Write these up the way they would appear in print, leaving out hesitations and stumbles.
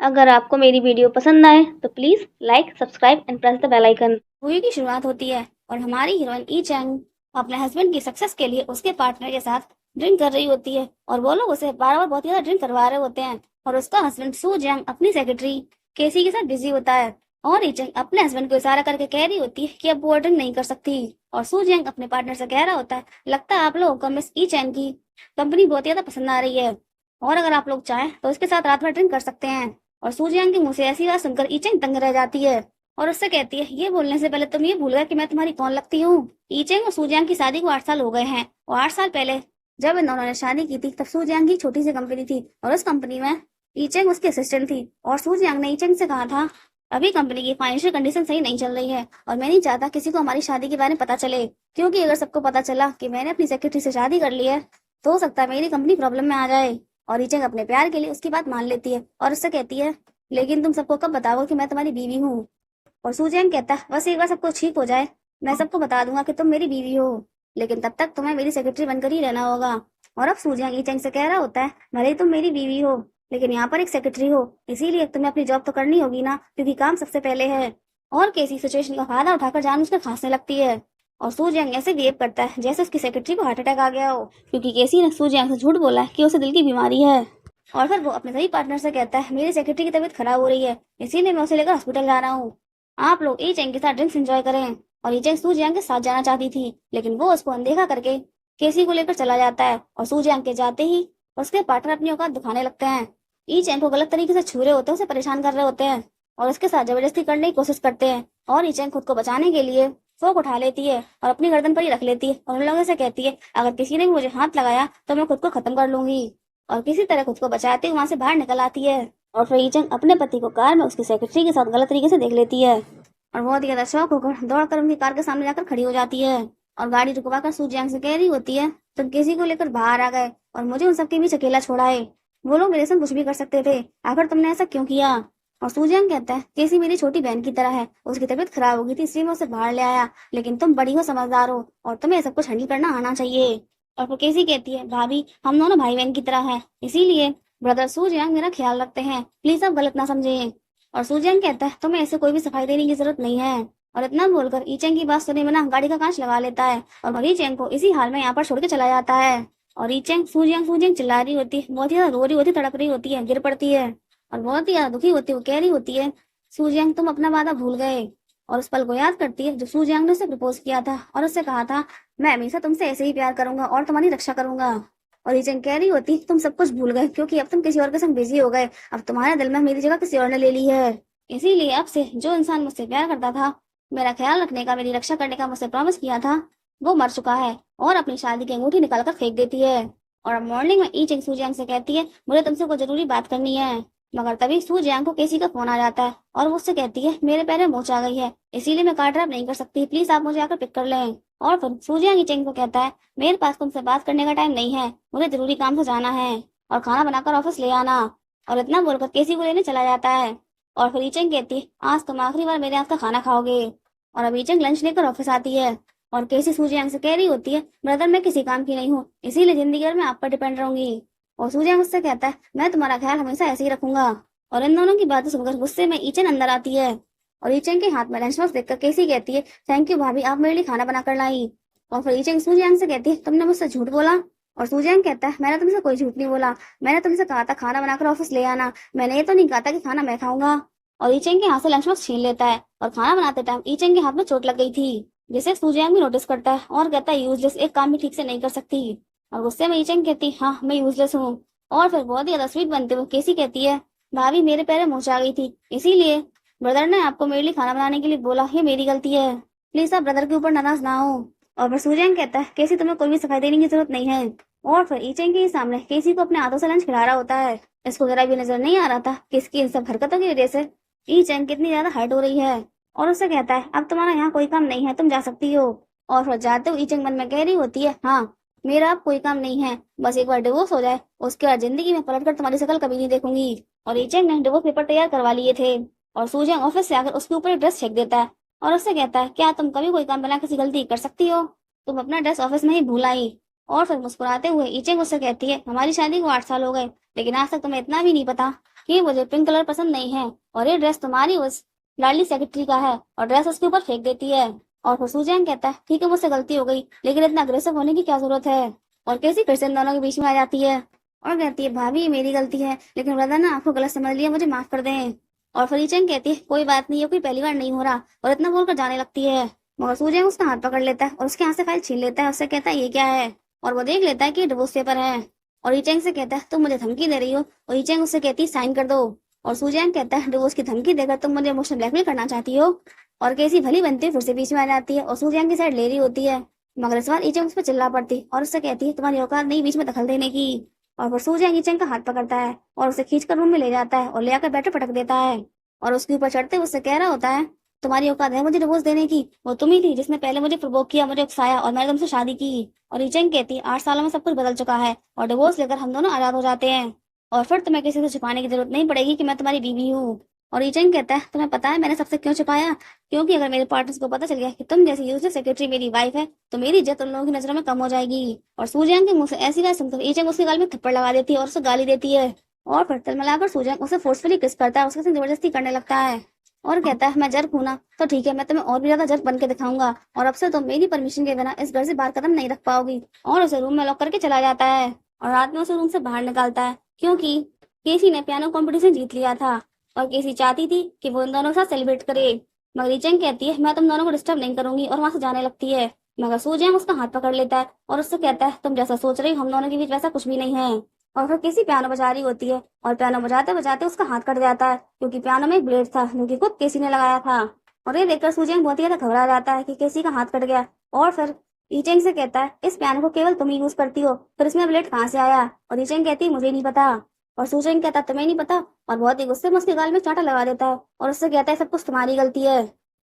अगर आपको मेरी वीडियो पसंद आए तो please like, subscribe and press the bell icon. Movie की शुरुआत होती है और हमारी हीरोइन ई चैंग अपने हस्बैंड की सक्सेस के लिए उसके पार्टनर के साथ ड्रिंक कर रही होती है और वो लोग उसे बार बार बहुत ज्यादा ड्रिंक करवा रहे होते हैं और उसका हस्बैंड सू जैंग अपनी सेक्रेटरी केसी के साथ बिजी होता है और ई चैंग अपने हस्बैंड को इशारा करके कह रही होती है कि अब वो ड्रिंक नहीं कर सकती और सू जैंग अपने पार्टनर से कह रहा होता है, लगता है आप लोगों को मिस ई चैंग की कंपनी बहुत ज्यादा पसंद आ रही है और अगर आप लोग चाहें तो इसके साथ रात भर ड्रिंक कर सकते हैं। और सू जैंग के मुंह से ऐसी बात सुनकर ई चैंग तंग रह जाती है और उससे कहती है, ये बोलने से पहले तुम ये भूल गए कि मैं तुम्हारी कौन लगती हूँ। ईचेंग और सूजियांग की शादी को 8 साल हो गए हैं और 8 साल पहले जब इन दोनों ने शादी की थी तब सूजियांग की छोटी सी कंपनी थी और उस कंपनी में ईचेंग उसकी असिस्टेंट थी और सूजियांग ने ईचेंग से कहा था, अभी कंपनी की फाइनेंशियल कंडीशन सही नहीं चल रही है और मैं नहीं चाहता किसी को हमारी शादी के बारे में पता चले, क्योंकि अगर सबको पता चला कि मैंने अपनी सेक्रेटरी से शादी कर ली है तो हो सकता है मेरी कंपनी प्रॉब्लम में आ जाए। और ईचेंग अपने प्यार के लिए उसकी बात मान लेती है और उससे कहती है, लेकिन तुम सबको कब बताओगे कि मैं तुम्हारी बीवी हूँ। और सूजैन कहता है, बस एक बार सब कुछ ठीक हो जाए मैं सबको बता दूंगा कि तुम मेरी बीवी हो, लेकिन तब तक तुम्हें मेरी सेक्रेटरी बनकर ही रहना होगा। और अब सूजैन ईचेंग से कह रहा होता है, भले ही तुम मेरी बीवी हो लेकिन यहाँ पर एक सेक्रेटरी हो, इसीलिए तुम्हें अपनी जॉब तो करनी होगी ना, क्योंकि काम सबसे पहले है। और केसी सिचुएशन का फायदा उठाकर जानबूझकर खांसने लगती है और सूजैंग ऐसे बिहेव करता है जैसे उसकी सेक्रेटरी को हार्ट अटैक आ गया हो, क्योंकि केसी ने सूजैंग से झूठ बोला है कि उसे दिल की बीमारी है। और फिर वो अपने सही पार्टनर से कहता है, मेरी सेक्रेटरी की तबीयत खराब हो रही है इसीलिए मैं उसे लेकर हॉस्पिटल जा रहा हूँ, आप लोग ई चैंग के साथ ड्रिंक्स एंजॉय करें। और ई चैंग सू जियांग के साथ जाना चाहती थी लेकिन वो उसको अनदेखा करके केसी को लेकर चला जाता है और सू जियांग के जाते ही उसके पार्टनर अपनी औकात दिखाने लगते हैं। ई चैंग को गलत तरीके से छू रहे होते हैं, उसे परेशान कर रहे होते हैं और उसके साथ जबरदस्ती करने की कोशिश करते हैं और ई चैंग खुद को बचाने के लिए फोक उठा लेती है और अपनी गर्दन पर ही रख लेती है और उन लोगों से कहती है, अगर किसी ने भी मुझे हाथ लगाया तो मैं खुद को खत्म कर लूंगी। और किसी तरह खुद को बचाते हुए वहां से बाहर निकल आती है और फिर ई चैंग अपने पति को कार में उसकी सेक्रेटरी के साथ गलत तरीके से देख लेती है और बहुत ही ज्यादा शौक होकर दौड़कर उनकी कार के सामने जाकर खड़ी हो जाती है और गाड़ी रुकवाकर सू जियांग से कह रही होती है, तुम किसी को लेकर बाहर आ गए और मुझे उन सबके बीच अकेला छोड़ा है, वो लोग मेरे संग कुछ भी कर सकते थे, आखिर तुमने ऐसा क्यों किया। और सू जियांग कहता है, केसी मेरी छोटी बहन की तरह है, उसकी तबीयत खराब हो गई थी इसलिए मैं उसे बाहर ले आया, लेकिन तुम बड़ी हो, समझदार हो और तुम्हें सब कुछ हैंडल करना आना चाहिए। और फिर केसी कहती है, भाभी हम दोनों भाई बहन की तरह है इसीलिए ब्रदर सू जियांग मेरा ख्याल रखते हैं, प्लीज आप गलत ना समझे। और सूजैन कहता है, तुम्हें ऐसे कोई भी सफाई देने की जरूरत नहीं है। और इतना बोलकर ईचेंग की बात सुने बिना गाड़ी का कांच लगा लेता है और ईचेंग को इसी हाल में यहाँ पर छोड़ के चला जाता है। और ईचेंग सूजियांग सूजियांग चिल्ला रही होती है, बहुत ही ज्यादा रो रही होती, तड़प रही होती है, गिर पड़ती है और बहुत ही ज्यादा दुखी होती है। वो कह रही होती है, सूजियांग तुम अपना वादा भूल गए। और उस पल को याद करती है जो सूजियांग ने उसे प्रपोज किया था और उससे कहा था, मैं हमेशा तुमसे ऐसे ही प्यार करूंगा और तुम्हारी रक्षा करूंगा। और ईचेंग कह रही होती, तुम सब कुछ भूल गए क्योंकि अब तुम किसी और के संग बिजी हो गए, अब तुम्हारे दिल में मेरी जगह किसी और ने ले ली है, इसीलिए अब से जो इंसान मुझसे प्यार करता था, मेरा ख्याल रखने का, मेरी रक्षा करने का मुझसे प्रॉमिस किया था, वो मर चुका है। और अपनी शादी की अंगूठी निकालकर फेंक देती है और मॉर्निंग में ई चिंग सूजियांग से कहती है, मुझे तुमसे कोई जरूरी बात करनी है। मगर तभी सूजियांग को केसी का फोन आ जाता है और वो उससे कहती है, मेरे पैर में मोच आ गई है इसीलिए मैं कार ड्राइव नहीं कर सकती, प्लीज आप मुझे आकर पिक कर लें। और फिर सूजियांग ई चिंग को कहता है, मेरे पास तुमसे बात करने का टाइम नहीं है, मुझे जरूरी काम से जाना है और खाना बनाकर ऑफिस ले आना। और इतना बोलकर केसी को लेने चला जाता है और फिर ईचंग कहती है, आज तुम आखिरी बार मेरे हाथ का खाना खाओगे। और अब ईचंग लंच लेकर ऑफिस आती है और केसी सूजियांग से कह रही होती है, ब्रदर मैं किसी काम की नहीं हूँ इसीलिए जिंदगी भर मैं आप पर डिपेंड रहूंगी। और सूजियांग उससे कहता है, मैं तुम्हारा ख्याल हमेशा ऐसे ही रखूंगा। और इन दोनों की बातें सुनकर गुस्से में ईचन अंदर आती है और ईचंग के हाथ में लंच बॉक्स देखकर केसी कहती है, थैंक यू भाभी, आप मेरे लिए खाना बनाकर लाई। और फिर ईचंग सूजियांग से कहती है, तुमने मुझसे झूठ बोला। और सूजियांग कहता है, मैंने तुमसे कोई झूठ नहीं बोला, मैंने तुमसे कहा था खाना बनाकर ऑफिस ले आना, मैंने ये तो नहीं कहा था कि खाना मैं खाऊंगा। और ईचेंग के हाथ से लंच बॉक्स छीन लेता है और खाना बनाते टाइम ईचेंग के हाथ में चोट लग गई थी, जिसे सूजियांग भी नोटिस करता है और कहता है, यूजलेस, एक काम भी ठीक से नहीं कर सकती। और गुस्से में ईचेंग कहती है, हाँ मैं यूजलेस हूँ। और फिर बहुत ही ज्यादा स्वीट बनते हुए केसी कहती है, भाभी मेरे पैर में मोच आ गई थी इसीलिए ब्रदर ने आपको मेरे लिए खाना बनाने के लिए बोला, ये मेरी गलती है, प्लीज आप ब्रदर के ऊपर नाराज ना हो। और फिर सूजियांग कहता है, केसी तुम्हें कोई भी सफाई देने की जरूरत नहीं है। और फिर ईचेंग के सामने केसी को अपने हाथों से लंच खिला रहा होता है, इसको जरा भी नजर नहीं आ रहा था कि इसकी इन सब हरकतों की वजह से ई चैंग कितनी ज्यादा हर्ट हो रही है और उससे कहता है, अब तुम्हारा यहाँ कोई काम नहीं है, तुम जा सकती हो। और फिर जाते हुए ई चैंग मन में कह रही होती है, हाँ मेरा अब कोई काम नहीं है, बस एक बार डिवोर्स हो जाए उसके बाद जिंदगी में पलट कर तुम्हारी शक्ल कभी नहीं देखूंगी। और ई चैंग ने डिवोर्स पेपर तैयार करवा लिए थे और सूजियांग ऑफिस से आकर उसके ऊपर एक ड्रेस फेंक देता है और उससे कहता है, क्या तुम कभी कोई काम बिना किसी गलती कर सकती हो, तुम अपना ड्रेस ऑफिस में ही भूल आई। और फिर मुस्कुराते हुए ई चैंग उससे कहती है, हमारी शादी को 8 साल हो गए लेकिन आज तक तुम्हें इतना भी नहीं पता कि मुझे पिंक कलर पसंद नहीं है और ये ड्रेस तुम्हारी उस लाडली सेक्रेटरी का है, और ड्रेस उसके ऊपर फेंक देती है। और फिर सूजैन कहता है ठीक है मुझसे गलती हो गई, लेकिन इतना अग्रेसिव होने की क्या जरूरत है। और कैसी फिर से इन दोनों के बीच में आ जाती है और कहती है भाभी ये मेरी गलती है, लेकिन ब्रदर ना आपको गलत समझ लिया, मुझे माफ कर दें। और फिर ईचेंग कहती है कोई बात नहीं, ये कोई पहली बार नहीं हो रहा, और इतना बोलकर जाने लगती है। मगर सूजैन उसका हाथ पकड़ लेता है और उसके हाथ से फाइल छीन लेता है, उससे कहता है ये क्या है। और वो देख लेता है कि डिवोर्स पेपर है। और ईचेंग से कहता है तुम मुझे धमकी दे रही हो, और ईचेंग उससे कहती है साइन कर दो। और सूजैन कहता है डिवोर्स की धमकी देकर तुम मुझे इमोशनल ब्लैकमेल करना चाहती हो। और कैसी भली बनती है फिर से बीच में आ जाती है और सूजैन की साइड ले रही होती है। मगर इस बार ईचेंग उस पर चिल्ला पड़ती और उससे कहती है तुम्हारी औकात नहीं बीच में दखल देने की। और फिर सूजैन ईचेंग का हाथ पकड़ता है और उसे खींचकर रूम में ले जाता है और ले आकर बैटर पटक देता है। और उसके ऊपर चढ़ते हुए उससे कह रहा होता है तुम्हारी औकात है मुझे डिवोर्स देने की, वो तुम ही थी जिसने पहले मुझे प्रवोक किया, मुझे उकसाया और मैंने तुमसे शादी की। और ईचेंग कहती 8 सालों में सब कुछ बदल चुका है और डिवोर्स लेकर हम दोनों आजाद हो जाते हैं, और फिर तुम्हें किसी से छुपाने की जरूरत नहीं पड़ेगी कि मैं तुम्हारी बीवी हूँ। और ईचेंग कहता है तुम्हें पता है मैंने सबसे क्यों छुपाया, क्योंकि अगर मेरे पार्टनर्स को पता चल गया कि तुम जैसी यूजलेस सेक्रेटरी मेरी वाइफ है तो मेरी इज्जत उन लोगों की नजरों में कम हो जाएगी। और सूजैन के मुंह से ऐसी बात सुनकर ईचेंग उसके गाल में थप्पड़ लगा देती है और उसे गाली देती है। और फिर तलमलाकर सूजैन उसे फोर्सफुली किस करता है, उसके साथ जबरदस्ती करने लगता है और कहता है मैं जर्क हूं ना, तो ठीक है मैं तुम्हें और भी ज्यादा जर्क बन के दिखाऊंगा, और अब से तुम मेरी परमिशन के बिना इस घर से बाहर कदम नहीं रख पाओगी। और उसे रूम में लॉक करके चला जाता है और रात में उसे रूम से बाहर निकालता है, क्योंकि केसी ने पियानो कंपटीशन जीत लिया था और केसी चाहती थी कि वो इन दोनों के साथ सेलिब्रेट करे। मगर रीचेंग कहती है मैं तुम दोनों को डिस्टर्ब नहीं करूंगी और वहां से जाने लगती है। मगर सूजैन उसका हाथ पकड़ लेता है और उससे कहता है तुम जैसा सोच रही हो हम दोनों के बीच वैसा कुछ भी नहीं है। और फिर किसी पियानो बजा रही होती है और पियानो बजाते बजाते उसका हाथ कट जाता है, क्योंकि पियानो में एक ब्लेड था जो कि खुद केसी ने लगाया था। और ये देखकर सूजैन बहुत ही ज्यादा घबरा जाता है कि केसी का हाथ कट गया। और फिर ईचेंग से कहता है इस पियानो को केवल तुम ही यूज करती हो, फिर इसमें ब्लेड कहाँ से आया। और ईचेंग कहती है मुझे नहीं पता। और सूजैन कहता है तुम्हें नहीं पता, और बहुत ही गुस्से में उसके गाल में चांटा लगा देता है और उससे कहता है सब कुछ तुम्हारी गलती है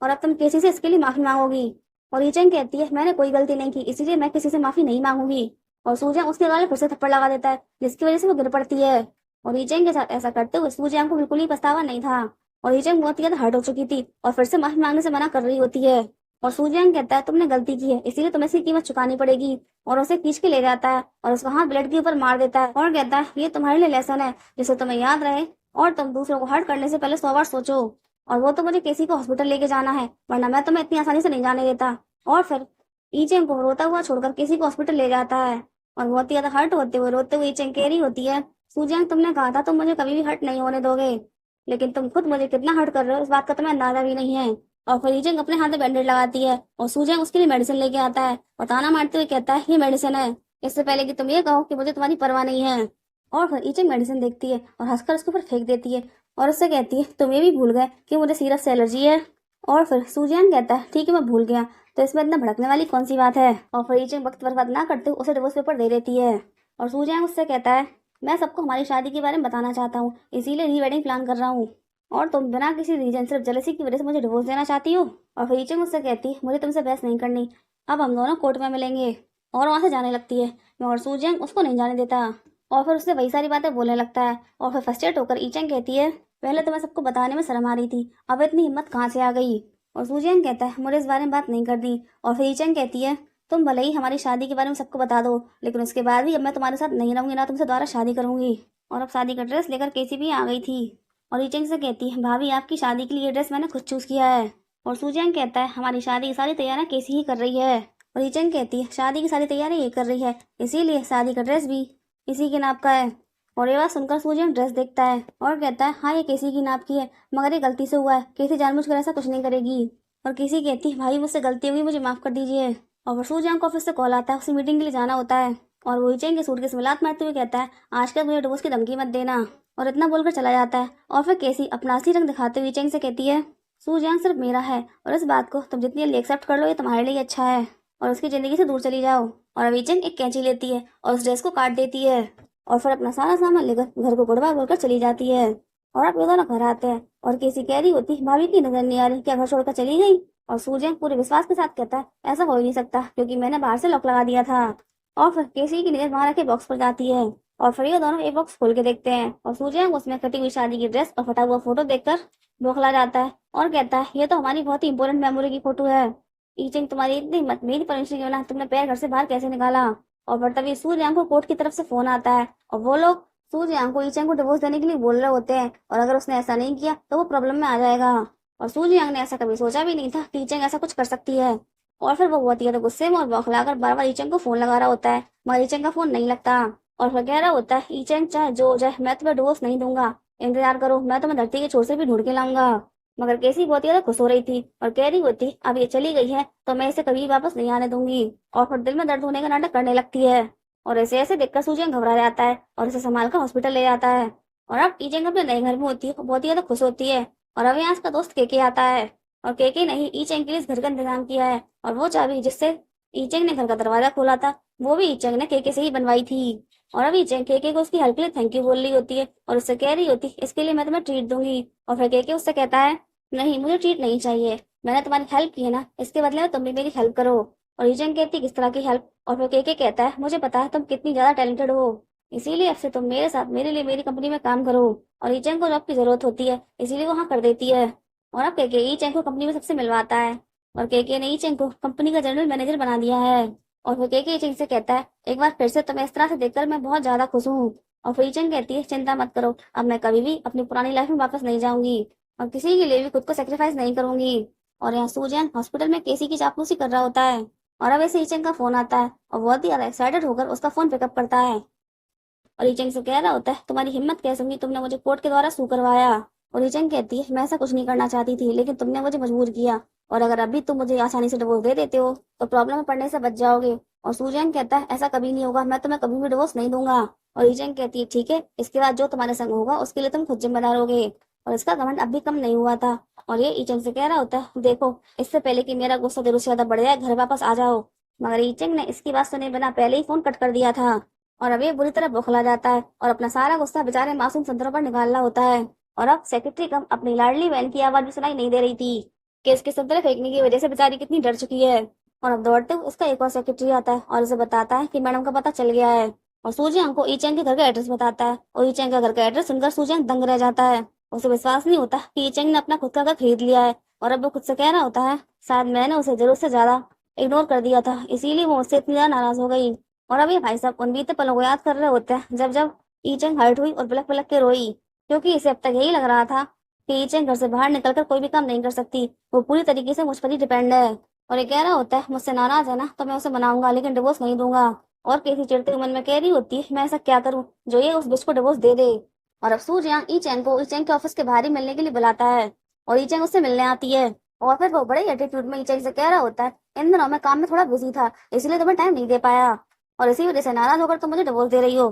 और अब तुम केसी से इसके लिए माफी मांगोगी। और ईचेंग कहती है मैंने कोई गलती नहीं की, इसीलिए मैं किसी से माफी नहीं मांगूंगी। और सूजैन उसके गाल में फिर से थप्पड़ लगा देता है, जिसकी वजह से वो गिर पड़ती है। और ईचेंग के साथ ऐसा करते हुए सूजैन को बिल्कुल ही पछतावा नहीं था और ईचेंग बहुत ही ज्यादा हर्ट हो चुकी थी और फिर से माफी मांगने से मना कर रही होती है। और सूजैन कहता है तुमने गलती की है इसीलिए तुम्हें इसकी कीमत चुकानी पड़ेगी, और उसे खींच के ले जाता है और उसका हाथ ब्लेड के ऊपर मार देता है और कहता है ये तुम्हारे लिए लेसन है जिसे तुम्हें याद रहे, और तुम दूसरों को हर्ट करने से पहले 100 बार सोचो। और वो तो मुझे किसी को हॉस्पिटल लेके जाना है, वरना मैं तुम्हें इतनी आसानी से नहीं जाने देता। और फिर ईचेंग को रोता हुआ छोड़कर किसी को हॉस्पिटल ले जाता है और बहुत ही ज्यादा हर्ट होते हुए रोते हुए ईचेंग कह रही होती है सूजैन तुमने कहा था तुम मुझे कभी भी हर्ट नहीं होने दोगे, लेकिन तुम खुद मुझे कितना हर्ट कर रहे हो इस बात का तुम्हें अंदाजा भी नहीं है। और फिर ईचेंग अपने हाथ में बैंडेज लगाती है और सूजैन उसके लिए मेडिसिन लेके आता है और ताना मारते हुए कहता है ये मेडिसिन है, इससे पहले कि तुम ये कहो कि मुझे तुम्हारी परवाह नहीं है। और फिर ईचेंग मेडिसिन देखती है और हंसकर उसके ऊपर फेंक देती है और उससे कहती है तुम ये भी भूल गए कि मुझे सिरप से एलर्जी है। और फिर सूजैन कहता है ठीक है मैं भूल गया, तो इसमें इतना भड़कने वाली कौन सी बात है। और फिर ईचेंग वक्त बर्बाद ना करते हुए उसे डिवोर्स पेपर दे देती है और सूजैन उससे कहता है मैं सबको हमारी शादी के बारे में बताना चाहता हूँ, इसीलिए री वेडिंग प्लान कर रहा हूँ, और तुम बिना किसी रीजन सिर्फ जेलसी की वजह से मुझे डिवोर्स देना चाहती हो। और फिर ईचेंग मुझसे कहती मुझे तुमसे बहस नहीं करनी, अब हम दोनों कोर्ट में मिलेंगे। और वहां से जाने लगती है मगर सूजैन उसको नहीं जाने देता और फिर उससे वही सारी बातें बोलने लगता है। और फिर फ्रस्ट्रेट होकर ईचेंग कहती है पहले तो मैं सबको बताने में शर्म आ रही थी, अब इतनी हिम्मत कहाँ से आ गई। और सूजैन कहता है मुझे इस बारे में बात नहीं करनी। और फिर ईचेंग कहती है तुम भले ही हमारी शादी के बारे में सबको बता दो, लेकिन उसके बाद भी अब मैं तुम्हारे साथ नहीं रहूंगी, ना तुमसे दोबारा शादी करूंगी। और अब शादी का ड्रेस लेकर केसी भी आ गई थी और ईचेंग से कहती है भाभी आपकी शादी के लिए ये ड्रेस मैंने खुद चूज किया है। और सूजैन कहता है हमारी शादी की सारी तैयारियां केसी ही कर रही है। और ईचेंग कहती है शादी की सारी तैयारियां ये कर रही है, इसीलिए शादी का ड्रेस भी इसी के नाप का है। और ये बात सुनकर सूजैन ड्रेस देखता है और कहता है हाँ ये केसी की नाप की है, मगर ये गलती से हुआ है, केसी जानबूझकर ऐसा कुछ नहीं करेगी। और केसी कहती है भाई मुझसे गलती हुई, मुझे माफ कर दीजिए। और फिर सूजैन को ऑफिस से कॉल आता है, उसे मीटिंग के लिए जाना होता है और वो ईचेंग के सूटकेस में लात मारते हुए कहता है आजकल मुझे डिवोर्स की धमकी मत देना, और इतना बोलकर चला जाता है। और फिर केसी अपना असली रंग दिखाते हुए ईचेंग से कहती है सूजैन सिर्फ मेरा है और इस बात को तुम जितनी जल्दी एक्सेप्ट कर लो ये तुम्हारे लिए अच्छा है, और उसकी जिंदगी से दूर चली जाओ। और अब ईचेंग एक कैंची लेती है और उस ड्रेस को काट देती है और फिर अपना सारा सामान लेकर घर को गुड बाय बोलकर चली जाती है। और अब ये दोनों घर आते हैं और केसी कह रही होती भाभी की नजर नहीं आ रही, क्या घर छोड़कर चली गई। और सूजैन पूरे विश्वास के साथ कहता है ऐसा हो ही नहीं सकता क्योंकि मैंने बाहर से लॉक लगा दिया था। और फिर केसी की नजर वहां रखे बॉक्स पर जाती है और फिर ये दोनों एक बॉक्स खोल के देखते हैं और सूजैन उसमें कटी हुई शादी की ड्रेस और फटा हुआ फोटो देखकर बौखला जाता है और कहता है ये तो हमारी बहुत ही इंपॉर्टेंट मेमोरी की फोटो है। ईचेंग तुम्हारी इतनी हिम्मत, मेरी परमिशन के बिना तुमने पैर घर से बाहर कैसे निकाला। और फिर तभी सूजैन को कोर्ट की तरफ से फोन आता है और वो लोग सू जियांग को ईचेंग को डिवोर्स देने के लिए बोल रहे होते हैं, और अगर उसने ऐसा नहीं किया तो वो प्रॉब्लम में आ जाएगा। और सू जियांग ने ऐसा कभी सोचा भी नहीं था कि ईचेंग ऐसा कुछ कर सकती है। और फिर वो बहुत ही ज्यादा गुस्से में और बौखलाकर बार बार ईचेंग को फोन लगा रहा होता है, मगर ईचेंग का फोन नहीं लगता। और फिर कह रहा होता है, ईचेंग चाहे जो हो जाए मैं तुम्हें डिवोर्स नहीं दूंगा, इंतजार करो, मैं तुम्हें धरती के छोर से भी ढूंढ के लाऊंगा। मगर केसी बहुत ही ज्यादा खुश हो रही थी और कह रही होती, अब ये चली गई है तो मैं इसे कभी वापस नहीं आने दूंगी। और फिर दिल में दर्द होने का नाटक करने लगती है। और ऐसे ऐसे देखकर सूजन घबरा जाता है और इसे संभाल कर हॉस्पिटल ले जाता है। और अब ईचेंग अपने नए घर में होती है, बहुत ही ज्यादा खुश होती है। और अब यहाँ उसका दोस्त केके आता है, और केके ने ही ईचेंग के लिए इस घर का इंतजाम किया है। और वो चाबी जिससे ईचेंग ने घर का दरवाजा खोला था, वो भी ईचेंग ने केके से ही बनवाई थी। और अब ईचेंग केके को उसकी हेल्प के लिए थैंक यू बोल रही होती है, और उससे कह रही होती, इसके लिए मैं तुम्हें ट्रीट दूंगी। और फिर केके उससे कहता है, नहीं मुझे ट्रीट नहीं चाहिए, मैंने तुम्हारी हेल्प की है ना, इसके बदले में तुम भी मेरी हेल्प करो। और ईचेंग कहती, किस तरह की हेल्प? और फिर केके कहता है, मुझे पता है तुम कितनी ज्यादा टैलेंटेड हो, इसीलिए अब से तुम मेरे साथ मेरे लिए मेरी कंपनी में काम करो। और ईचेंग को जॉब की जरूरत होती है, इसीलिए वो हाँ कर देती है। और अब केके ईचेंग को कंपनी में सबसे मिलवाता है, और केके ने ईचेंग को कंपनी का जनरल मैनेजर बना दिया है। और फिर केके ईचेंग से कहता है, एक बार फिर से तुम्हें इस तरह से देखकर मैं बहुत ज्यादा खुश हूँ। और फिर ईचेंग कहती है, चिंता मत करो, अब मैं कभी भी अपनी पुरानी लाइफ में वापस नहीं जाऊंगी, और किसी के लिए भी खुद को सेक्रीफाइस नहीं करूंगी। और यहाँ सूजन हॉस्पिटल में केसी की चापलूसी कर रहा होता है, और अब ऐसे ईचेंग का फोन आता है, और बहुत ही ज्यादा एक्साइटेड होकर उसका फोन पिकअप करता है। और ईचेंग से कह रहा होता है, तुम्हारी हिम्मत कैसे हुई, तुमने मुझे कोर्ट के द्वारा सू करवाया। और ईचेंग कहती है, मैं ऐसा कुछ नहीं करना चाहती थी, लेकिन तुमने मुझे मजबूर किया, और अगर अभी तुम मुझे आसानी से डिवोर्स दे देते हो तो प्रॉब्लम में पड़ने से बच जाओगे। और सूजन कहता है, ऐसा कभी नहीं होगा, मैं तुम्हें कभी भी डिवोर्स नहीं दूंगा। और ईचेंग कहती है, ठीक है, इसके बाद जो तुम्हारे संग होगा उसके लिए तुम खुद जिम्मेदार होगे। और इसका घमंड अब भी कम नहीं हुआ था। और ये ईचेंग से कह रहा होता है, देखो इससे पहले कि मेरा गुस्सा दिलों से ज्यादा बढ़ जाए, घर वापस आ जाओ। मगर ईचेंग ने इसकी बात सुने बिना पहले ही फोन कट कर दिया था। और अब ये बुरी तरह बौखला जाता है और अपना सारा गुस्सा बेचारे मासूम संतरों पर निकालना होता है। और अब सेक्रेटरी कम अपनी लाडली बहन की आवाज भी सुनाई नहीं दे रही थी कि इसके संतरे फेंकने की वजह से बेचारी कितनी डर चुकी है। और अब दौड़ते हुए उसका एक और सेक्रेटरी आता है और उसे बताता है कि मैडम का पता चल गया है। और सूजियांग को ईचेंग के घर का एड्रेस बताता है, और ईचेंग का घर का एड्रेस सुनकर सूजियांग दंग रह जाता है। उसे विश्वास नहीं होता कि ईचेंग ने अपना खुद का घर खरीद लिया है। और अब वो खुद से कह रहा होता है, शायद मैंने उसे जरूरत से ज्यादा इग्नोर कर दिया था, इसीलिए वो मुझसे इतनी ज्यादा नाराज हो गई। और अब ये भाई साहब उन बीते पलों को याद कर रहे होते हैं जब जब ईचेंग हर्ट हुई और पलक पलक के रोई, क्योंकि इसे अब तक यही लग रहा था कि ईचेंग घर से बाहर निकलकर कोई भी काम नहीं कर सकती, वो पूरी तरीके से मुझ पर ही डिपेंड है। और ये कह रहा होता है, मुझसे नाराज है ना तो मैं उसे मनाऊंगा, लेकिन डिवोर्स नहीं दूंगा। और केसी चिढ़ते हुए मन में कह रही होती है, मैं ऐसा क्या करूं जो ये उस बिच को डिवोर्स दे दे। और अब सूजियांग ईचेंग को ईचेंग के ऑफिस के बाहर ही मिलने के लिए बुलाता है, और ईचेंग उससे मिलने आती है। और फिर वो बड़े एटीट्यूड में ईचेंग से कह रहा होता है, इन दिनों मैं काम में थोड़ा बिजी था, इसलिए तुम्हें टाइम नहीं दे पाया, और इसी वजह से नाराज होकर तुम मुझे डिवोर्स दे रही हो।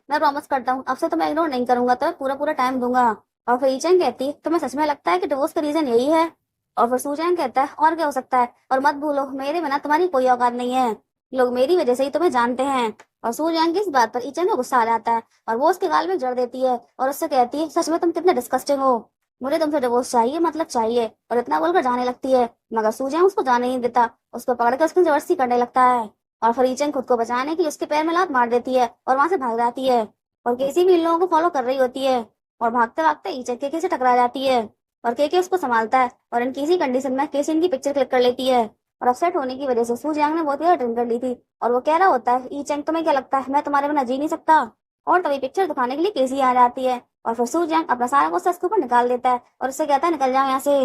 मैं प्रॉमिस करता हूँ अब से तुम्हें इग्नोर नहीं करूंगा, तुम्हें पूरा पूरा टाइम दूंगा। और फिर ईचेंग कहती है, तुम्हें सच में लगता है कि डिवोर्स का रीजन यही है? और फिर सूजैंग कहता है, और क्या हो सकता है, और मत भूलो मेरे बिना तुम्हारी कोई औकात नहीं है, लोग मेरी वजह से ही तुम्हें जानते हैं। और सूजैंग की इस बात पर ईचेंग को गुस्सा आ जाता है, और वो उसके गाल में जड़ देती है और उससे कहती है, सच में तुम कितने डिस्कस्टिंग हो, मुझे तुमसे डिवोर्स चाहिए, मतलब चाहिए। और इतना बोलकर जाने लगती है, मगर सूजैंग उसको जाने नहीं देता, उसको पकड़कर उसकी जबरदस्ती करने लगता है। और फिर ईचेंग खुद को बचाने की उसके पैर में लात मार देती है और वहां से भाग जाती है। और केसी भी इन लोगों को फॉलो कर रही होती है, और भागते भागते ईचेंग केके से टकरा जाती है, और केके उसको संभालता है। और इन किसी कंडीशन में केसी इनकी पिक्चर क्लिक कर लेती है। और अपसेट होने की वजह से सूजैंग ने बहुत ज्यादा ड्रिंक कर ली थी, और वो कह रहा होता है, ईचेंग तुम्हें क्या लगता है मैं तुम्हारे बिना जी नहीं सकता? और तभी पिक्चर दिखाने के लिए केसी आ जाती है, और फिर सूजैंग अपना सारा गुस्सा इसके ऊपर निकाल देता है और उससे कहता है, निकल जाओ यहाँ से।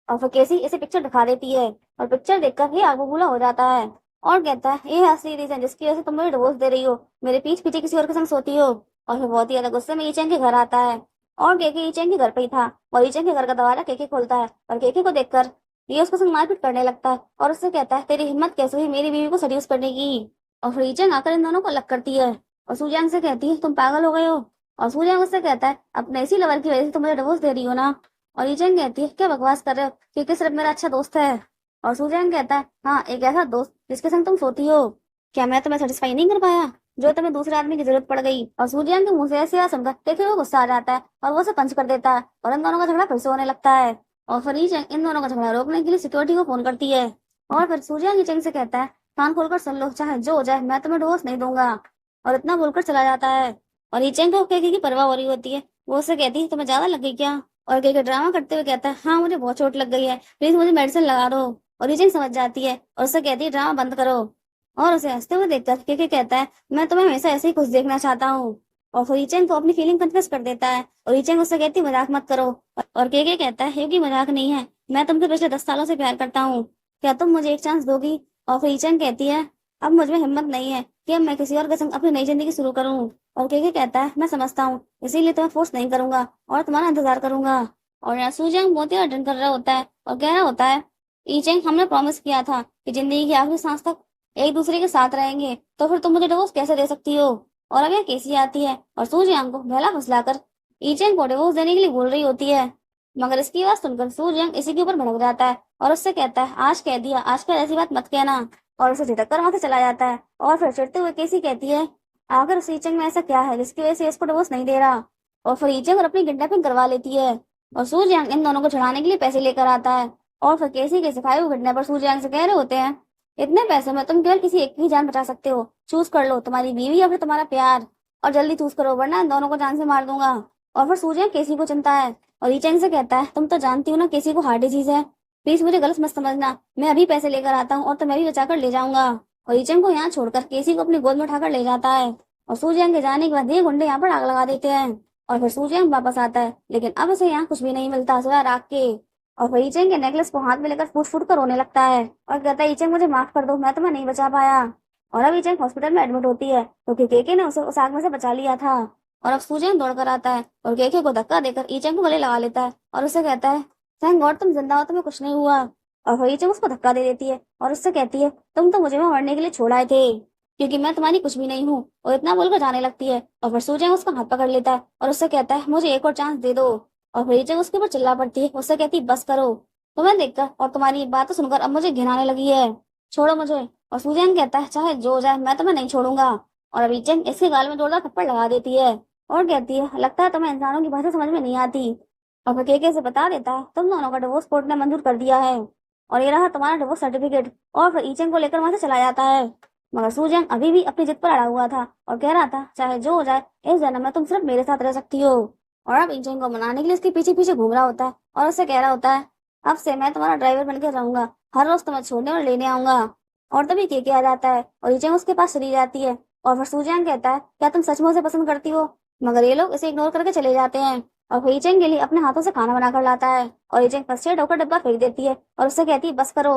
और फिर केसी इसे पिक्चर दिखा देती है, और पिक्चर देखकर ये आगू बूढ़ा हो जाता है और कहता है, ये है असली रीजन जिसकी वजह से तुम मुझे डिवोर्स दे रही हो, मेरे पीछे पीछे किसी और के संग सोती हो। और फिर बहुत ही ज्यादा गुस्से में ईचेंग के घर आता है, और केके ईचेंग के घर पे ही था, और ईचेंग के घर का दरवाजा केके खोलता है, और केके को देखकर ये उसको संग मारपीट करने लगता है, और उससे कहता है, तेरी हिम्मत कैसे हुई मेरी बीवी को सड्यूस करने की? और फिर ईचेंग आकर इन दोनों को अलग करती है, और सूजैंग से कहती है, तुम पागल हो गए हो? और सूजैंग उससे कहता है, अपने इसी लवर की वजह से तुम मुझे डिवोर्स दे रही हो ना? और ईचेंग कहती है, क्या बकवास कर रहे हो, क्योंकि सिर्फ मेरा अच्छा दोस्त है। और सूजैंग कहता है, हाँ, एक ऐसा दोस्त जिसके संग तुम सोती हो। क्या मैं तुम्हें सेटिस्फाई नहीं कर पाया जो तुम्हें दूसरे आदमी की जरूरत पड़ गई? और सूजैंग के मुंह से ऐसे सुनकर केके को गुस्सा आ जाता है और वो उसे पंच कर देता है, और इन दोनों का झगड़ा फिर से होने लगता है। और फिर ईचेंग इन दोनों का झगड़ा रोकने के लिए सिक्योरिटी को फोन करती है, और फिर सूजैंग ईचेंग से कहता है, कान खोलकर सुन लो, चाहे जो हो जाए मैं तुम्हें डिवोर्स नहीं दूंगा। और इतना बोलकर चला जाता है। और ईचेंग को केके की परवाह हो रही होती है, वो उससे कहती है, तुम्हें ज्यादा लग गई क्या? और केके ड्रामा करते हुए कहता है, हाँ मुझे बहुत चोट लग गई है, प्लीज मुझे मेडिसिन लगा दो। और ईचेंग समझ जाती है और उससे कहती है, ड्रामा बंद करो। और उसे हंसते हुए देखकर केके कहता है, मैं तुम्हें हमेशा ऐसे ही खुश देखना चाहता हूँ। और फिर ईचेंग को अपनी फीलिंग कन्फेस कर देता है और ईचेंग उससे कहती है मजाक मत करो। और के कहता है ये मजाक नहीं है, मैं तुमसे पिछले 10 सालों से प्यार करता हूँ, क्या तुम मुझे एक चांस दोगी? और फिर ईचेंग कहती है अब मुझ में हिम्मत नहीं है कि अब मैं किसी और के संग अपनी नई जिंदगी शुरू करूँ। और के कहता है मैं समझता हूँ, इसीलिए तुम्हें फोर्स नहीं करूंगा और तुम्हारा इंतजार करूंगा। और यहाँ सूजंग बहुत ही ड्रिंक कर रहा होता है और कह रहा होता है ईचेंग हमने प्रॉमिस किया था कि जिंदगी की आखिरी सांस तक एक दूसरे के साथ रहेंगे, तो फिर तुम मुझे डिवोर्स कैसे दे सकती हो? और अब यहाँ केसी आती है और सूजयांग को बहला फुसलाकर ईचेंग को डिवोर्स देने के लिए बोल रही होती है। मगर इसकी बात सुनकर सूजयांग इसी के ऊपर भड़क जाता है और उससे कहता है आज कह दिया, आज कल ऐसी बात मत कहना। और उसे झिटक कर वहां से चला जाता है। और फिर चिढ़ते हुए केसी कहती है आखिर उस ईचेंग में ऐसा क्या है जिसकी वजह से इसको डिवोर्स नहीं दे रहा? और फिर ईचेंग और अपनी किडनैपिंग करवा लेती है और सूजयांग इन दोनों को छुड़ाने के लिए पैसे लेकर आता है। और फिर केसी के सिखाए हुए किडनैपर सूजयांग से कह रहे होते हैं इतने पैसों में तुम केवल किसी एक की जान बचा सकते हो, चूज कर लो तुम्हारी बीवी या फिर तुम्हारा प्यार, और जल्दी चूज करो वरना इन दोनों को जान से मार दूंगा। और फिर सूजयांग केसी को चिंता है और ईचेंग से कहता है तुम तो जानती हो ना केसी को हार्ट डिजीज है, प्लीज मुझे गलत मत समझना, मैं अभी पैसे लेकर आता हूँ और तुम्हें भी बचाकर ले जाऊंगा। और ईचेंग को यहाँ छोड़कर केसी को अपनी गोद में उठाकर ले जाता है और सूजयांग के जाने के बाद ये गुंडे यहाँ पर आग लगा देते हैं। और फिर सूजयांग वापस आता है लेकिन अब उसे यहाँ कुछ भी नहीं मिलता सिवाय राख के। और फिर ईचेंग के नेकलेस को हाथ में लेकर फूट फूट कर रोने लगता है और कहता है ईचेंग मुझे माफ कर दो, मैं तुम्हें नहीं बचा पाया। और अब ईचेंग हॉस्पिटल में एडमिट होती है क्योंकि केके ने उसे उस आग में से बचा लिया था। और अब सूजयांग दौड़कर आता है और केके को धक्का देकर ईचेंग को गले लगा लेता है और उसे कहता है थैंक गॉड तुम जिंदा हो, तुम्हें कुछ नहीं हुआ। और फिर ईचेंग उसको धक्का दे देती है और उससे कहती है तुम तो मुझे वहां मरने के लिए छोड़ आए थे क्योंकि मैं तुम्हारी कुछ भी नहीं हूँ। और इतना बोलकर जाने लगती है और फिर सूजयांग उसका हाथ पकड़ लेता है और उससे कहता है मुझे एक और चांस दे दो। और फिर ईचेंग उसके ऊपर चिल्ला पड़ती है, उससे कहती बस करो, तुम्हें देखकर और तुम्हारी बातें सुनकर अब मुझे घिन आने लगी है, छोड़ो मुझे। और सूजन कहता है चाहे जो हो जाए मैं तुम्हें नहीं छोड़ूंगा। और अब ईचेंग इसके गाल में जोरदार थप्पड़ लगा देती है और कहती है लगता है तुम्हें इंसानों की भाषा समझ में नहीं आती। और फिर केके से बता देता है तुम दोनों का डिवोर्स कोर्ट ने मंजूर कर दिया है और ये रहा तुम्हारा डिवोर्स सर्टिफिकेट। और फिर ईचेंग को लेकर वहां से चला जाता है। मगर सूजन अभी भी अपनी जिद पर अड़ा हुआ था और कह रहा था चाहे जो हो जाए इस जन्म में तुम सिर्फ मेरे साथ रह सकती हो। और अब ईचेंग को मनाने के लिए उसके पीछे पीछे घूम रहा होता है और उससे कह रहा होता है अब से मैं तुम्हारा ड्राइवर बनकर रहूंगा, हर रोज तुम्हें छोड़ने और लेने आऊंगा। और तभी केके आ जाता है और ईचेंग उसके पास चली जाती है। और फिर सूजन कहता है क्या तुम सच में उसे पसंद करती हो? मगर ये लोग इसे इग्नोर करके चले जाते हैं। और फिर ईचेंग के लिए अपने हाथों से खाना बनाकर लाता है और ईचेंग फ्रस्ट्रेट होकर डब्बा फेंक देती है और उससे कहती है बस करो,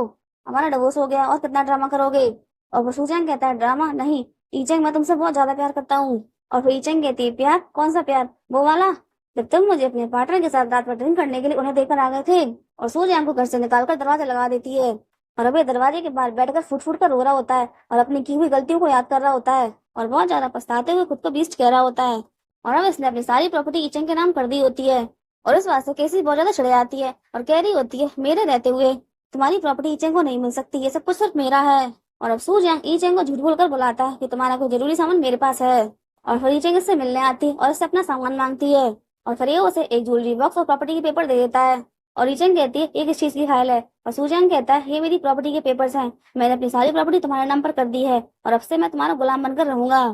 हमारा डिवोर्स हो गया और कितना ड्रामा करोगे? और फिर सूजन कहता है ड्रामा नहीं ईचेंग, मैं तुमसे बहुत ज्यादा प्यार करता हूँ। और फिर ईचेंग कहती है प्यार? कौन सा प्यार? वो वाला जब तुम मुझे अपने पार्टनर के साथ रात पर ड्रिंक करने के लिए उन्हें देकर आ गए थे। और सूजन को घर से निकालकर दरवाजा लगा देती है और अभी दरवाजे के बाहर बैठकर फुट फुट कर रो रहा होता है और अपनी की हुई गलतियों को याद कर रहा होता है और बहुत ज्यादा पछताते हुए खुद को बीस्ट कह रहा होता है। और अब इसने अपनी सारी प्रॉपर्टी ईचेंग के नाम कर दी होती है और इस बात से केसी बहुत ज्यादा चिढ़ आती है और कह रही होती है मेरे रहते हुए तुम्हारी प्रॉपर्टी ईचेंग को नहीं मिल सकती, ये सब कुछ सिर्फ मेरा है। और अब सूजन ईचेंग को झूठ बोलकर बुलाता है कि तुम्हारा कोई जरूरी सामान मेरे पास है। और फिर ईचेंग इससे मिलने आती है और इससे अपना सामान मांगती है और फिर ये उसे एक ज्वेलरी बॉक्स और प्रॉपर्टी के पेपर दे देता है। और ईचेंग कहती है ये किस चीज की फाइल है? और सूजन कहता है ये मेरी प्रॉपर्टी के पेपर्स हैं, मैंने अपनी सारी प्रॉपर्टी तुम्हारे नाम पर कर दी है और अब से मैं तुम्हारा गुलाम बनकर रहूंगा।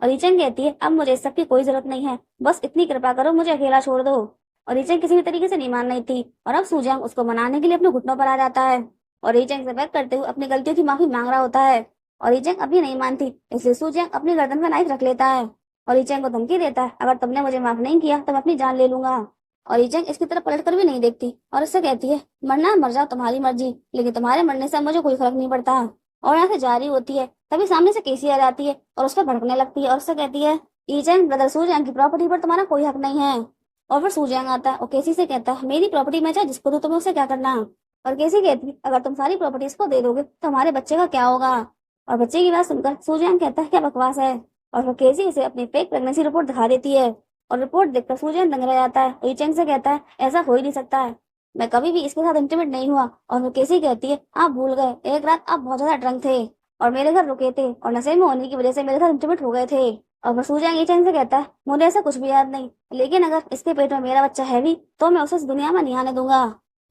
और ईचेंग कहती है अब मुझे इस सब की कोई जरूरत नहीं है, बस इतनी कृपा करो मुझे अकेला छोड़ दो। और ईचेंग किसी भी तरीके से नहीं मान रही थी और अब सूजन उसको मनाने के लिए अपने घुटनों पर आ जाता है और ईचेंग से बैक करते हुए अपनी गलतियों की माफी मांग रहा होता है। और ईचेंग अभी नहीं मानती, इसलिए सूजन अपनी गर्दन पर नाइफ रख लेता है और ईचेंग को धमकी देता है अगर तुमने मुझे माफ नहीं किया तो मैं अपनी जान ले लूंगा। और ईचेंग इसकी तरफ पलट कर भी नहीं देखती और उससे कहती है मरना मर जाओ तुम्हारी मर्जी, लेकिन तुम्हारे मरने से मुझे कोई फर्क नहीं पड़ता। और यहाँ से जा रही होती है तभी सामने से केसी आ जाती है और उस पर भड़कने लगती है और उससे कहती है ईचेंग ब्रदर सूजन की प्रॉपर्टी पर तुम्हारा कोई हक नहीं है। और फिर सूजन आता है और केसी से कहता है मेरी प्रॉपर्टी में चाहे जिसको दो तुम्हें उसे क्या करना। और केसी कहती है अगर तुम सारी प्रॉपर्टी इसको दे दोगे तो हमारे बच्चे का क्या होगा? और बच्चे की बात सुनकर सूजन कहता है क्या बकवास है। और फिर केसी इसे अपनी फेक प्रेगनेंसी रिपोर्ट दिखा देती है और रिपोर्ट देखकर सूजन दंग रह जाता है। ईचेंग से कहता है ऐसा हो ही नहीं सकता है, मैं कभी भी इसके साथ इंटीमेट नहीं हुआ। और फिर केसी कहती है आप भूल गए, एक रात आप बहुत ज्यादा ड्रंक थे और मेरे घर रुके थे और नशे में होने की वजह से मेरे साथ इंटीमेट हो गए थे। और फिर सूजन ईचेंग से कहता है मुझे ऐसा कुछ भी याद नहीं, लेकिन अगर इसके पेट में मेरा बच्चा है भी तो मैं उसे इस दुनिया में नहीं आने दूंगा,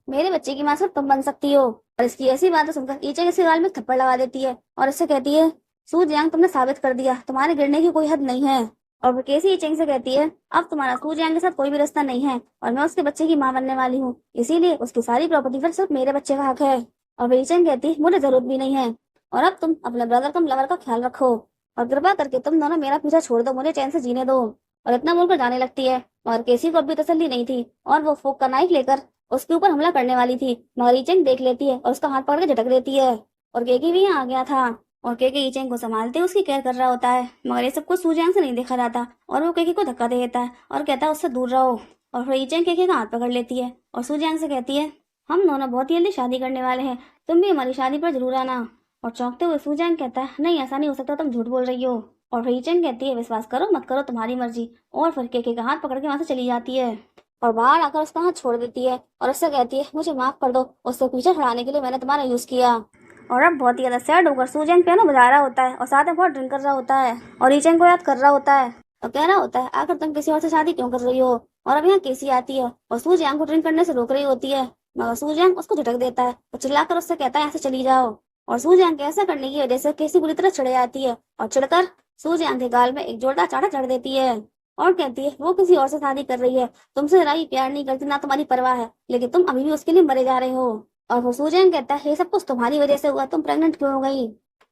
मेरे बच्चे की माँ सिर्फ तुम बन सकती हो। और इसकी ऐसी बातें सुनकर ईचेंग इसके गाल में थप्पड़ लगा देती है और इससे कहती है सूजयांग तुमने साबित कर दिया तुम्हारे गिरने की कोई हद नहीं है। और फिर केसी ईचेंग से कहती है अब तुम्हारा सूजयांग के साथ कोई भी रिश्ता नहीं है और मैं उसके बच्चे की माँ बनने वाली हूँ, इसीलिए उसकी सारी प्रॉपर्टी पर सिर्फ मेरे बच्चे का हक है। और फिर ईचेंग कहती है मुझे जरूरत भी नहीं है और अब तुम अपने ब्रदर कम लवर का ख्याल रखो और कृपा करके तुम दोनों मेरा पीछा छोड़ दो, मुझे चैन से जीने दो। और इतना बोलकर जाने लगती है। और केसी को अभी तसल्ली नहीं थी और वो फोक का नाइफ लेकर उसके ऊपर हमला करने वाली थी, मगर ईचेंग देख लेती है और उसका हाथ पकड़ के झटक देती है। और केकी भी यहाँ आ गया था और केके ईचेंग को संभालते उसकी केयर कर रहा होता है, मगर ये सब कुछ सूजियांग से नहीं देखा जाता और वो केकी को धक्का दे देता है और कहता है उससे दूर रहो। और फिर ईचेंग केके का हाथ पकड़ लेती है और सूजियांग से कहती है हम दोनों बहुत ही जल्दी शादी करने वाले हैं, तुम भी हमारी शादी पर जरूर आना। और चौंकते हुए सूजियांग कहता है नहीं ऐसा नहीं हो सकता, तुम झूठ बोल रही हो। और फिर ईचेंग कहती है विश्वास करो मत करो तुम्हारी मर्जी। और फिर केके का हाथ पकड़ के वहां से चली जाती है और बाहर आकर उसका हाथ छोड़ देती है और उससे कहती है मुझे माफ कर दो, उससे पीछे हटाने के लिए मैंने तुम्हारा यूज किया। और अब बहुत ही ज्यादा सैड होकर सूजैंग पियानो बजा रहा होता है और साथ में बहुत ड्रिंक कर रहा होता है और ईचेंग को याद कर रहा होता है और कह रहा होता है आखिर तुम किसी और से शादी क्यों कर रही हो। और अब यहाँ केसी आती है और सूजैंग को ड्रिंक करने से रोक रही होती है, मगर सूजैंग उसको झटक देता है और चिल्लाकर उससे कहता है यहाँ से चली जाओ। और सूजैंग के ऐसा करने की वजह से केसी बुरी तरह चिढ़ जाती है और चिढ़कर सूजैंग के गाल में एक जोरदार चाटा चढ़ देती है और कहती है वो किसी और से शादी कर रही है, तुमसे जरा भी प्यार नहीं करती ना तुम्हारी परवाह है, लेकिन तुम अभी भी उसके लिए मरे जा रहे हो। और वो सूजैन कहता है ये सब कुछ तुम्हारी वजह से हुआ, तुम प्रेग्नेंट क्यों हो गई,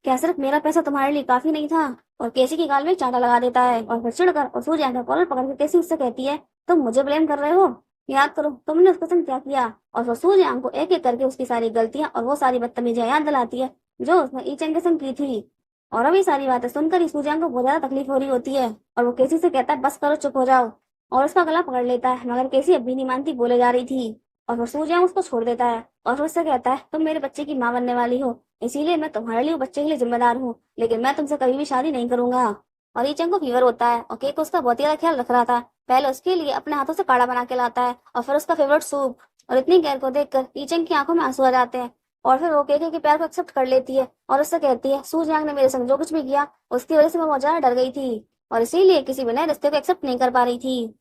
क्या सिर्फ मेरा पैसा तुम्हारे लिए काफी नहीं था। और केसी की गाल में एक चांटा लगा देता है और फिर चिढ़कर और सूजैन का कॉलर पकड़ के केसी उससे कहती है तुम मुझे ब्लेम कर रहे हो, याद करो तुमने उसके संग क्या किया। और वो सूजैन को एक एक करके उसकी सारी गलतियां और वो सारी बदतमीजियां याद दिलाती है जो उसने ईचेंग के संग की थी। और अब ये सारी बातें सुनकर ही सूजैन को बहुत ज्यादा तकलीफ हो रही होती है और वो केसी से कहता है बस करो चुप हो जाओ और उसका गला पकड़ लेता है, मगर केसी अब भी नहीं मानती, बोले जा रही थी। और फिर सूजैन उसको छोड़ देता है और फिर उससे कहता है तुम मेरे बच्चे की माँ बनने वाली हो, इसीलिए मैं तुम्हारे लिए बच्चे के लिए जिम्मेदार हूँ, लेकिन मैं तुमसे कभी भी शादी नहीं करूंगा। और ईचेंग को फीवर होता है और केक उसका बहुत ही ज्यादा ख्याल रख रहा था, पहले उसके लिए अपने हाथों से काढ़ा बना के लाता है और फिर उसका फेवरेट सूप। और इतनी केयर को देखकर ईचेंग की आंखों में आंसू आ जाते हैं और फिर वो केके के प्यार को एक्सेप्ट कर लेती है और उससे कहती है सूजैंग ने मेरे संग जो कुछ भी किया उसकी वजह से मैं बहुत ज्यादा डर गई थी और इसीलिए किसी भी नए रिश्ते को एक्सेप्ट नहीं कर पा रही थी।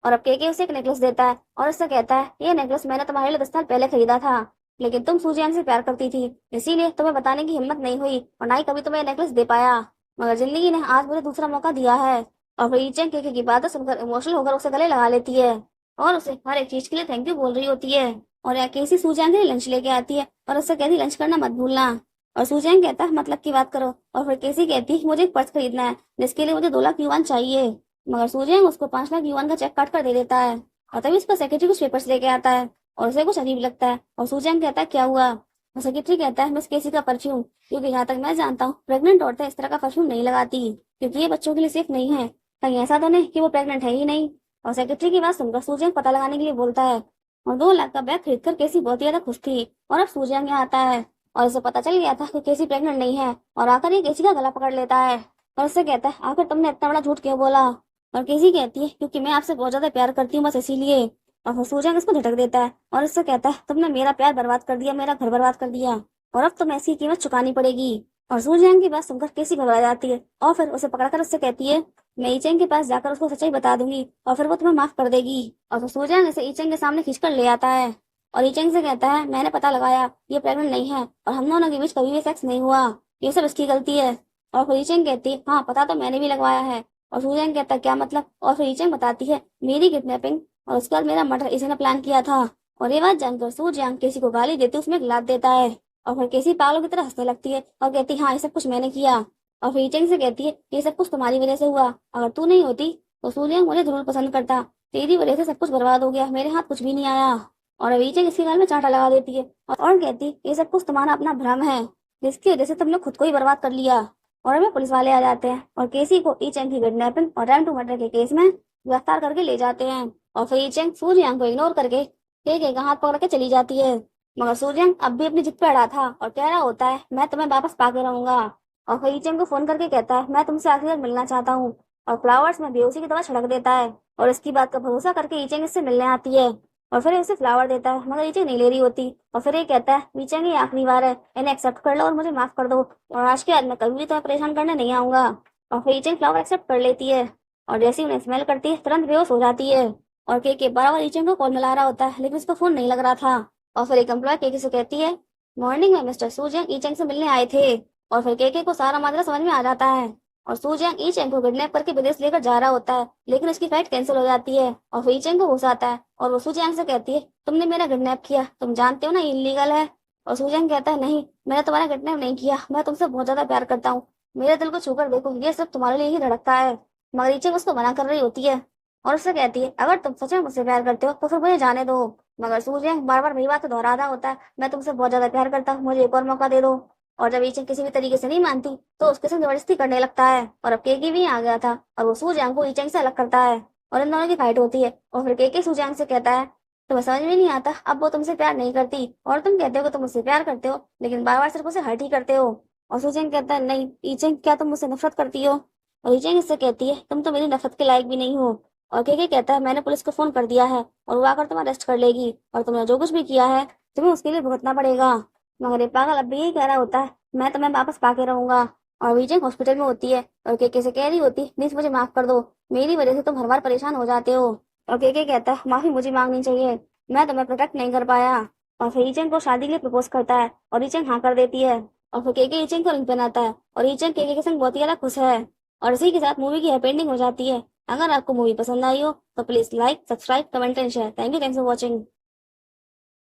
और अब केके उसे एक नेकलेस देता है और उससे कहता है ये नेकलेस मैंने तुम्हारे लिए 10 साल पहले खरीदा था, लेकिन तुम सूजैन से प्यार करती थी, इसीलिए तुम्हें बताने की हिम्मत नहीं हुई और ना ही कभी तुम्हें नेकलेस दे पाया, मगर जिंदगी ने आज मुझे दूसरा मौका दिया है। और फिर ईचेंग केके की बातें सुनकर इमोशनल होकर उसे गले लगा लेती है और उसे हर एक चीज के लिए थैंक यू बोल रही होती है। और या केसी सूजैन के लिए लंच लेके आती है और उससे कहती लंच करना मत भूलना। और सूजैन कहता है मतलब की बात करो। और फिर केसी कहती है मुझे एक पर्स खरीदना है जिसके लिए मुझे 2 लाख युआन चाहिए, मगर सूजैन उसको 5 लाख युआन का चेक काट कर दे देता है। और तभी उसका सेक्रेटरी कुछ पेपर्स लेके आता है और उसे कुछ अजीब लगता है और सूजैन कहता है क्या हुआ। और सेक्रेटरी कहता है मिस केसी का परफ्यूम, क्योंकि जहाँ तक मैं जानता हूँ प्रेग्नेंट औरतें इस तरह का परफ्यूम नहीं लगाती क्योंकि ये बच्चों के लिए सेफ नहीं है, कहीं ऐसा तो नहीं कि वो प्रेग्नेंट है ही नहीं। और सेक्रेटरी की बात सुनकर सूजैन पता लगाने के लिए बोलता है और 2 लाख का बैग खरीद कर केसी बहुत ही ज्यादा खुश थी। और अब सूजैन यहाँ आता है और उसे पता चल गया था कि केसी प्रेग्नेंट नहीं है और आकर ये केसी का गला पकड़ लेता है और उससे कहता है आखिर तुमने इतना बड़ा झूठ क्यों बोला। और केसी कहती है क्योंकि मैं आपसे बहुत ज्यादा प्यार करती हूँ बस इसीलिए। और वो सूजैन उसको झटक देता है और उससे कहता है तुमने मेरा प्यार बर्बाद कर दिया, मेरा घर बर्बाद कर दिया और अब तुम्हें इसकी कीमत चुकानी पड़ेगी। और सूजैन की बात सुनकर केसी घबरा जाती है और फिर उसे पकड़कर उससे कहती है मैं ईचेंग के पास जाकर उसको सच्चाई बता दूंगी और फिर वो तुम्हें माफ कर देगी। और फिर सूजैन इसे ईचेंग के सामने खींचकर ले आता है और ईचेंग से कहता है मैंने पता लगाया ये प्रेग्नेंट नहीं है और हम दोनों के बीच कभी भी सेक्स नहीं हुआ, ये सब इसकी गलती है। और फिर ईचेंग कहती है हाँ पता तो मैंने भी लगवाया है। और सूजैन कहता है क्या मतलब। और फिर ईचेंग बताती है मेरी किडनैपिंग और उसके बाद मेरा मर्डर इसी ने प्लान किया था। और ये बात जानकर सूजैन किसी को गाली देती उसमें एक लात देता है और फिर केसी पागलों की तरह हंसने लगती है और कहती हाँ ये सब कुछ मैंने किया। और फिर ईचेंग से कहती है ये सब कुछ तुम्हारी वजह से हुआ, अगर तू नहीं होती तो सूजैन मुझे जरूर पसंद करता, तेरी वजह से सब कुछ बर्बाद हो गया, मेरे हाथ कुछ भी नहीं आया। और अब ईचेंग इसके गाल में चांटा लगा देती है और कहती ये सब कुछ तुम्हारा अपना भ्रम है जिसकी वजह से तुमने खुद को ही बर्बाद कर लिया। और हमें पुलिस वाले आ जाते हैं और केसी को ईचेंग की किडनैपिंग और रैम टू मर्डर के केस में गिरफ्तार करके ले जाते हैं। और फिर ईचेंग सूजैन को इग्नोर करके केके का हाथ पकड़ के चली जाती है, मगर सूजैन अब भी अपनी जिद पे अड़ा था और कह रहा होता है मैं तुम्हें वापस पाके रहूंगा। और फिर ईचेंग को फोन करके कहता है मैं तुमसे आखिरी बार मिलना चाहता हूँ और फ्लावर्स में बेहोशी की दवा छिड़क देता है और इसकी बात का भरोसा करके ईचेंग इससे मिलने आती है और फिर उसे फ्लावर देता है, मगर ईचेंग नहीं ले रही होती। और फिर ये कहता है ईचेंग ये आखिरी बार है, इन्हें एक्सेप्ट कर लो और मुझे माफ कर दो और आज के बाद मैं कभी भी तुम्हें परेशान करने नहीं आऊंगा। और फिर ईचेंग फ्लावर एक्सेप्ट कर लेती है और जैसे ही उन्हें स्मेल करती है तुरंत बेहोश हो जाती है। और केके बार बार ईचेंग को कॉल मिला रहा होता है लेकिन उसका फोन नहीं लग रहा था। और फिर एक एम्प्लॉय केके से कहती है मॉर्निंग में मिस्टर सूजैंग ईचेंग से मिलने आए थे। और फिर केके को सारा माजरा समझ में आ जाता है और सूजैंग ईचेंग को किडनैप करके विदेश लेकर जा रहा होता है, लेकिन उसकी फ्लाइट कैंसिल हो जाती है। और फिर ईचेंग को गुस्सा आता है और वो सूजैंग से कहती है तुमने मेरा किडनैप किया, तुम जानते हो ना इलीगल है। और सूजैंग कहता है नहीं मैंने तुम्हारा किडनैप नहीं किया, मैं तुमसे बहुत ज्यादा प्यार करता हूँ, मेरे दिल को छूकर देखो ये सब तुम्हारे लिए ही धड़कता है। मगर ईचेंग उसको मना कर रही होती है और उससे कहती है अगर तुम सच में मुझसे प्यार करते हो तो फिर मुझे जाने दो। मगर सूर्य बार बार वही बात दोहराता होता है, मैं तुमसे बहुत ज्यादा प्यार करता हूँ, मुझे एक और मौका दे दो। और जब ईचेंग किसी भी तरीके से नहीं मानती तो उसके साथ जबरदस्ती करने लगता है। और अब केकी भी आ गया था और वो सूजैंग को ईचेंग से अलग करता है और इन दोनों की फाइट होती है। और फिर केके सूजैंग से कहता है तुम्हें समझ में नहीं आता, अब वो तुमसे प्यार नहीं करती और तुम कहते हो कि तुम मुझसे प्यार करते हो लेकिन बार बार सिर्फ उसे हर्ट ही करते हो। और सूजैंग कहता है नहीं ईचेंग, क्या तुम मुझसे नफरत करती हो? और ईचेंग इससे कहती है तुम तो मेरी नफरत के लायक भी नहीं हो। और केके कहता है मैंने पुलिस को फोन कर दिया है और वो आकर तुम्हें अरेस्ट कर लेगी और तुमने जो कुछ भी किया है तुम्हें उसके लिए भुगतना पड़ेगा। मगर ये पागल अब भी यही कह रहा होता है मैं तुम्हें वापस पाके रहूंगा। और वीजेंग हॉस्पिटल में होती है और केके से कह रही होती प्लीज मुझे माफ कर दो, मेरी वजह से तुम हर बार परेशान हो जाते हो। और केके कहता है माफी मुझे मांगनी चाहिए, मैं तुम्हें प्रोटेक्ट नहीं कर पाया। और फिर ईचेंग को शादी के लिए प्रपोज करता है और ईचेंग हाँ कर देती है। और फिर केके ईचेंग को रिंग पहनाता है और ईचेंग केके के संग बहुत ही ज्यादा खुश है। और इसी के साथ मूवी की हैप्पी एंडिंग हो जाती है। अगर आपको मूवी पसंद आई हो तो please like, subscribe, comment and share. Thank you, thanks for watching.